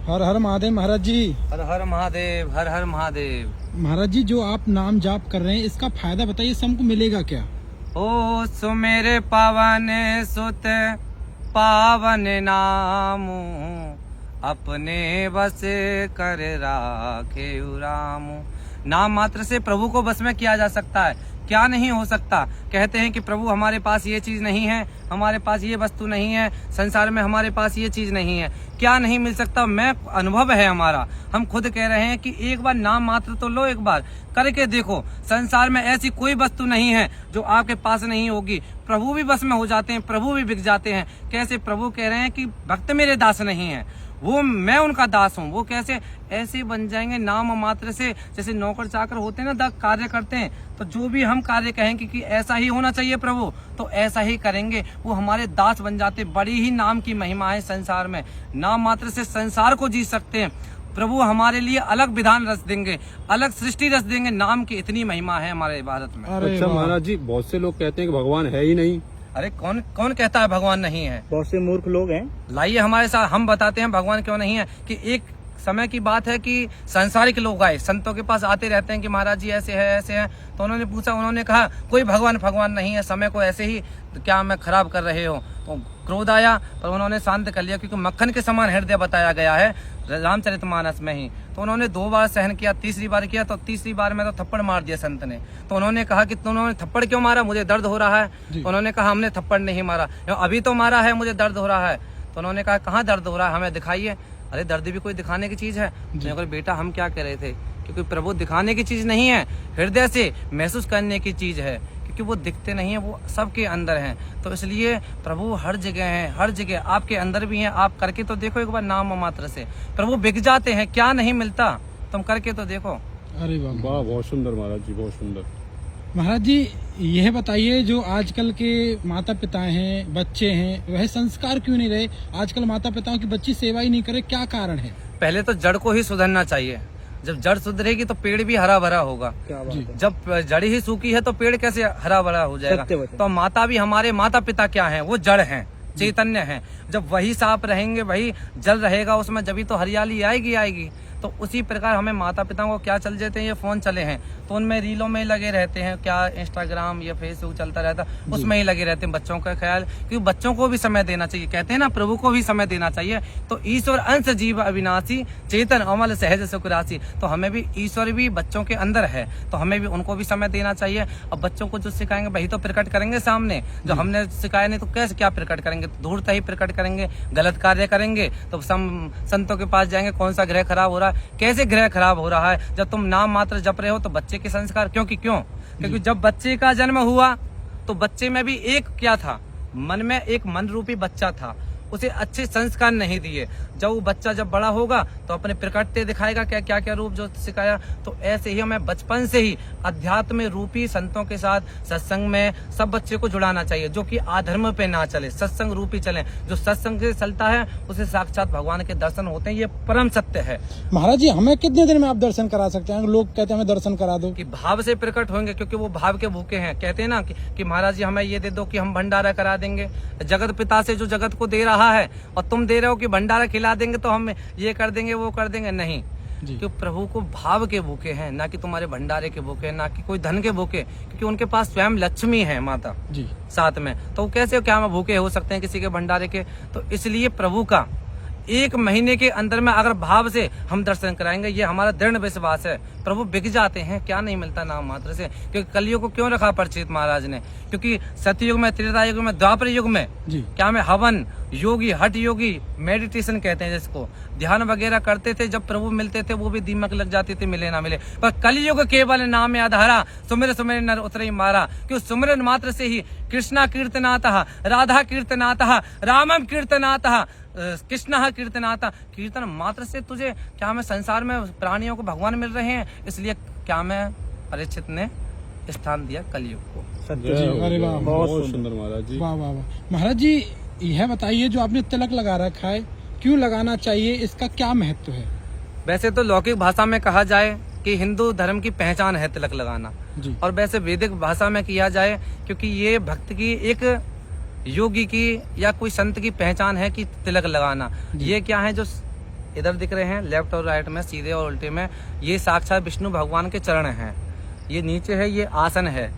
हर हर महादेव महाराज जी। हर हर महादेव, हर हर महादेव। महाराज जी, जो आप नाम जाप कर रहे हैं इसका फायदा बताइए, हमको मिलेगा क्या? ओ सुमेरे पावन सुत पावन नामू, अपने बस कर राखे रामू। नाम मात्र से प्रभु को बस में किया जा सकता है, क्या नहीं हो सकता। कहते हैं कि प्रभु हमारे पास ये चीज नहीं है, हमारे पास ये वस्तु नहीं है, संसार में हमारे पास ये चीज नहीं है। क्या नहीं मिल सकता? मैं अनुभव है हमारा, हम खुद कह रहे हैं कि एक बार नाम मात्र तो लो, एक बार करके देखो। संसार में ऐसी कोई वस्तु नहीं है जो आपके पास नहीं होगी। प्रभु भी बस में हो जाते हैं, प्रभु भी बिक जाते हैं। कैसे? प्रभु कह रहे हैं कि भक्त मेरे दास नहीं है, वो मैं उनका दास हूँ। वो कैसे? ऐसे बन जाएंगे नाम मात्र से। जैसे नौकर चाकर होते हैं ना, कार्य करते हैं, तो जो भी हम कार्य कहेंगे कि ऐसा ही होना चाहिए प्रभु, तो ऐसा ही करेंगे, वो हमारे दास बन जाते। बड़ी ही नाम की महिमा है संसार में। नाम मात्र से संसार को जी सकते हैं। प्रभु हमारे लिए अलग विधान रच देंगे, अलग सृष्टि रच देंगे। नाम की इतनी महिमा है हमारे भारत में। अच्छा महाराज जी, बहुत से लोग कहते हैं कि भगवान है ही नहीं। अरे कौन कौन कहता है भगवान नहीं है? बहुत से मूर्ख लोग हैं। लाइए हमारे साथ, हम बताते हैं भगवान क्यों नहीं है। कि एक समय की बात है कि सांसारिक लोग आए, संतों के पास आते रहते हैं कि महाराज जी ऐसे है ऐसे है। तो उन्होंने पूछा, उन्होंने कहा कोई भगवान नहीं है, समय को ऐसे ही क्या मैं खराब कर रहे हो। तो क्रोध आया, पर उन्होंने शांत कर लिया, क्योंकि मक्खन के समान हृदय बताया गया है रामचरितमानस में ही। तो उन्होंने 2 बार सहन किया, तीसरी बार किया तो तीसरी बार में तो थप्पड़ मार दिया संत ने। तो उन्होंने कहा कि तुमने थप्पड़ क्यों मारा? मुझे दर्द हो रहा है। तो उन्होंने कहा हमने थप्पड़ नहीं मारा, अभी तो मारा है, मुझे दर्द हो रहा है। तो उन्होंने कहा कहाँ दर्द हो रहा है, हमें दिखाइए। अरे दर्द भी कोई दिखाने की चीज है? तो बेटा हम क्या कह रहे थे, क्योंकि प्रभु दिखाने की चीज नहीं है, हृदय से महसूस करने की चीज है। क्योंकि वो दिखते नहीं है, वो सबके अंदर हैं। तो इसलिए प्रभु हर जगह हैं, हर जगह आपके अंदर भी हैं। आप करके तो देखो एक बार नाम मात्र से, प्रभु बिक जाते हैं। क्या नहीं मिलता? तुम करके तो देखो। अरे वाह, बहुत सुंदर महाराज जी, बहुत सुंदर। महाराज जी, यह बताइए, जो आजकल के माता पिता हैं, बच्चे हैं, वह संस्कार क्यों नहीं रहे? आजकल माता पिताओं की बच्ची सेवा ही नहीं करे, क्या कारण है? पहले तो जड़ को ही सुधरना चाहिए। जब जड़ सुधरेगी तो पेड़ भी हरा भरा होगा। जब जड़ ही सूखी है तो पेड़ कैसे हरा भरा हो जाएगा? तो माता भी, हमारे माता पिता क्या हैं? वो जड़ हैं, चैतन्य हैं। जब वही साफ रहेंगे, वही जल रहेगा उसमें, जब तो हरियाली आएगी। तो उसी प्रकार हमें माता पिता को क्या चल जाते हैं, ये फोन चले हैं तो उनमें रीलों में लगे रहते हैं, क्या इंस्टाग्राम या फेसबुक चलता रहता, उसमें ही लगे रहते हैं। बच्चों का ख्याल, क्योंकि बच्चों को भी समय देना चाहिए। कहते हैं ना, प्रभु को भी समय देना चाहिए। तो ईश्वर अंश जीव अविनाशी, चेतन अमल सहज सुख राशि। तो हमें भी ईश्वर भी बच्चों के अंदर है, तो हमें भी उनको भी समय देना चाहिए। अब बच्चों को जो सिखाएंगे वही तो प्रकट करेंगे सामने। जो हमने सिखाया नहीं तो कैसे क्या प्रकट करेंगे? धूर्त ही प्रकट करेंगे, गलत कार्य करेंगे तो संतों के पास जाएंगे, कौन सा ग्रह खराब हो रहा है, कैसे ग्रह खराब हो रहा है? जब तुम नाम मात्र जप रहे हो तो बच्चे के संस्कार क्योंकि जब बच्चे का जन्म हुआ तो बच्चे में भी एक क्या था, मन में एक मन रूपी बच्चा था, उसे अच्छे संस्कार नहीं दिए। जब वो बच्चा जब बड़ा होगा तो अपने प्रकटते दिखाएगा क्या क्या रूप जो सिखाया। तो ऐसे ही हमें बचपन से ही अध्यात्म रूपी संतों के साथ सत्संग में सब बच्चे को जुड़ाना चाहिए, जो कि आधर्म पे ना चले, सत्संग रूपी चले। जो सत्संग से चलता है उसे साक्षात भगवान के दर्शन होते हैं, ये परम सत्य है। महाराज जी, हमें कितने दिन में आप दर्शन करा सकते हैं? लोग कहते हैं हमें दर्शन करा दो। कि भाव से प्रकट होंगे, क्योंकि वो भाव के भूखे हैं। कहते हैं ना कि महाराज जी हमें ये दे दो कि हम भंडारा करा देंगे। जगत पिता से जो जगत को दे रहा है और तुम दे रहे हो कि भंडारा खिला देंगे तो हम ये कर देंगे वो कर देंगे, नहीं। क्योंकि प्रभु को भाव के भूखे हैं, ना कि तुम्हारे भंडारे के भूखे, ना कि कोई धन के भूखे। क्योंकि उनके पास स्वयं लक्ष्मी है माता जी साथ में, तो कैसे क्या हम भूखे हो सकते हैं किसी के भंडारे के? तो इसलिए प्रभु का 1 महीने के अंदर में अगर भाव से हम दर्शन कराएंगे, ये हमारा दृढ़ विश्वास है। प्रभु बिक जाते हैं, क्या नहीं मिलता नाम मात्र से। क्योंकि कलयुग को क्यों रखा परिचित महाराज ने? क्योंकि सतयुग में, त्रेता युग में, द्वापर युग में क्या में हवन योगी, हठ योगी, मेडिटेशन कहते हैं जिसको, ध्यान वगैरह करते थे। जब प्रभु मिलते थे वो भी दीमक लग जाती थी, मिले ना मिले। पर कलयुग केवल नाम आधारा, सुमिर नर उतरई मारा। क्यों? सुमिरन मात्र से ही कृष्णा कीर्तनातः, राधा कीर्तनातः, रामम कीर्तनातः, कृष्ण कीर्तनाता। कीर्तन मात्र से तुझे क्या में संसार में प्राणियों को भगवान मिल रहे हैं। इसलिए क्या में परीक्षित ने स्थान दिया कलयुग को। सत्य जी, अरे वाह, बहुत सुंदर महाराज जी। वाह वाह वाह। महाराज जी, यह बताइए, जो आपने तिलक लगा रखा है, क्यों लगाना चाहिए? इसका क्या महत्व है? वैसे तो लौकिक भाषा में कहा जाए कि हिंदू धर्म की पहचान है तिलक लगाना, और वैसे वैदिक भाषा में किया जाए क्योंकि ये भक्त की, एक योगी की या कोई संत की पहचान है कि तिलक लगाना। ये क्या है, जो इधर दिख रहे हैं लेफ्ट और राइट में, सीधे और उल्टे में, ये साक्षात विष्णु भगवान के चरण हैं। ये नीचे है, ये आसन है,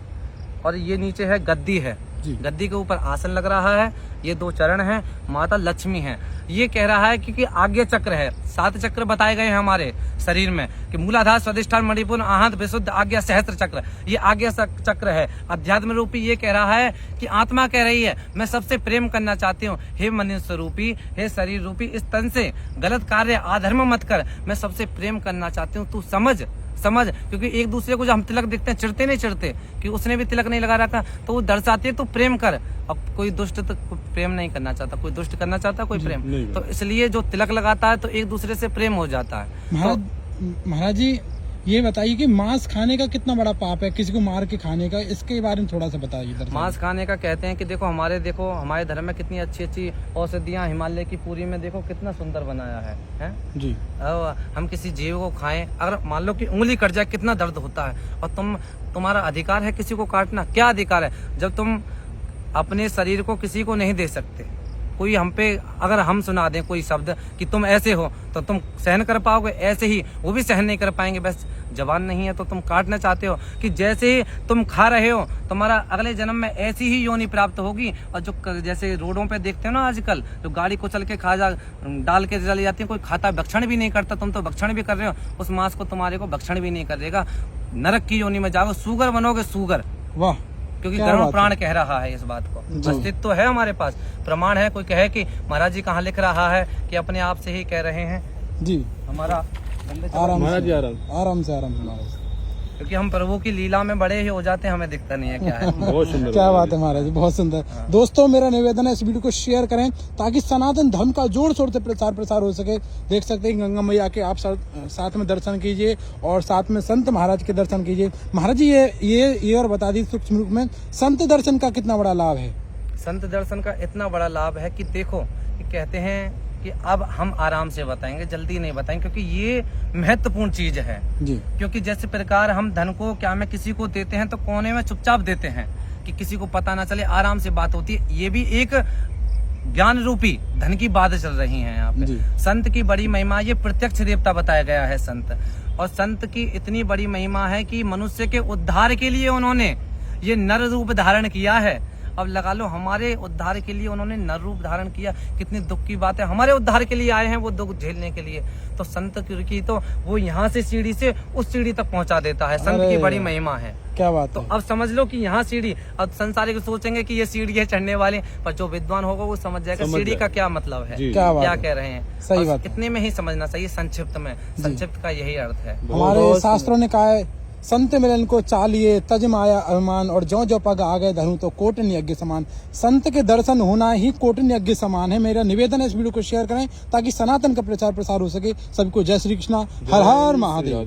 और ये नीचे है गद्दी है। गद्दी के ऊपर आसन लग रहा है। ये 2 चरण हैं, माता लक्ष्मी हैं। ये कह रहा है क्योंकि आज्ञा चक्र है, 7 चक्र बताए गए हैं हमारे शरीर में कि मूलाधार, स्वादिष्ठान, मणिपुर, आहत, विशुद्ध, आज्ञा, सहस्त्र चक्र, ये आज्ञा चक्र है। अध्यात्म रूपी ये कह रहा है कि आत्मा कह रही है मैं सबसे प्रेम करना चाहती हूँ। हे मनुष्य स्वरूपी, हे शरीर रूपी, इस तन से गलत कार्य आधर्म मत कर, मैं सबसे प्रेम करना चाहती हूँ, तू समझ। क्योंकि एक दूसरे को जब हम तिलक देखते हैं, चिढ़ते नहीं चिढ़ते कि उसने भी तिलक नहीं लगा रखा, तो वो दर्शाती है तो प्रेम कर। अब कोई दुष्ट तो प्रेम नहीं करना चाहता, कोई दुष्ट करना चाहता, कोई प्रेम, तो इसलिए जो तिलक लगाता है तो एक दूसरे से प्रेम हो जाता है। महाराज जी ये बताइए कि मांस खाने का कितना बड़ा पाप है, किसी को मार के खाने का, इसके बारे में थोड़ा सा बताइए। मांस खाने का कहते हैं कि देखो हमारे धर्म में कितनी अच्छी अच्छी औषधियाँ, हिमालय की पूरी में देखो कितना सुंदर बनाया है जी। हम किसी जीव को खाएं, अगर मान लो कि उंगली कट जाए कितना दर्द होता है, और तुम्हारा अधिकार है किसी को काटना। क्या अधिकार है? जब तुम अपने शरीर को किसी को नहीं दे सकते, कोई हम पे अगर हम सुना दें कोई शब्द कि तुम ऐसे हो, तो तुम सहन कर पाओगे? ऐसे ही वो भी सहन नहीं कर पाएंगे। बस जवान नहीं है तो तुम काटना चाहते हो कि जैसे ही तुम खा रहे हो तुम्हारा अगले जन्म में ऐसी ही योनि प्राप्त होगी। और जो जैसे रोडों पे देखते हो ना आजकल, जो गाड़ी को चल के डाल के चली जाती है, कोई खाता भक्षण भी नहीं करता, तुम तो भक्षण भी कर रहे हो, उस मांस को तुम्हारे को भक्षण भी नहीं करेगा। नरक की योनि में जाओगे, सूगर बनोगे, सूगर। वाह, क्योंकि धर्म प्राण कह रहा है इस बात को, अस्तित्व तो है हमारे पास, प्रमाण है। कोई कहे कि महाराज जी कहाँ लिख रहा है कि अपने आप से ही कह रहे हैं जी। हमारा आराम से महाराज, क्योंकि हम प्रभु की लीला में बड़े ही हो जाते हैं, हमें दिखता नहीं है क्या है। बहुत सुंदर, क्या बात है महाराज जी, बहुत सुंदर। दोस्तों मेरा निवेदन है इस वीडियो को शेयर करें ताकि सनातन धर्म का जोर शोर से प्रसार हो सके। देख सकते हैं गंगा मैया के आप साथ में दर्शन कीजिए और साथ में संत महाराज के दर्शन कीजिए। महाराज जी ये और बता दी सूक्ष्म रूप में, संत दर्शन का कितना बड़ा लाभ है? संत दर्शन का इतना बड़ा लाभ है कि देखो कहते हैं कि अब हम आराम से बताएंगे, जल्दी नहीं बताएंगे, क्योंकि ये महत्वपूर्ण चीज है जी। क्योंकि जैसे प्रकार हम धन को क्या में किसी को देते हैं तो कोने में चुपचाप देते हैं कि किसी को पता ना चले, आराम से बात होती है। ये भी एक ज्ञान रूपी धन की बात चल रही है यहाँ पे। संत की बड़ी महिमा, ये प्रत्यक्ष देवता बताया गया है संत, और संत की इतनी बड़ी महिमा है कि मनुष्य के उद्धार के लिए उन्होंने ये नर रूप धारण किया है। अब लगा लो हमारे उद्धार के लिए उन्होंने नर रूप धारण किया, कितनी दुख की बात है। हमारे उद्धार के लिए आए हैं वो दुख झेलने के लिए। तो संत की तो वो यहाँ से सीढ़ी से उस सीढ़ी तक पहुँचा देता है, संत की बड़ी महिमा है। क्या बात तो अब समझ लो कि यहाँ सीढ़ी, अब संसारिक सोचेंगे कि ये सीढ़ी है चढ़ने वाले, पर जो विद्वान होगा वो समझ जाएगा सीढ़ी का क्या मतलब है, क्या कह रहे हैं। सही बात, इतने में ही समझना चाहिए, संक्षिप्त में। संक्षिप्त का यही अर्थ है। हमारे शास्त्रों ने कहा है, संत मिलन को चालिए तज माया अभिमान, और जो पग आ गए धनु तो कोटन यज्ञ समान। संत के दर्शन होना ही कोटन यज्ञ समान है। मेरा निवेदन है इस वीडियो को शेयर करें ताकि सनातन का प्रसार हो सके। सबको जय श्री कृष्णा, हर हर महादेव।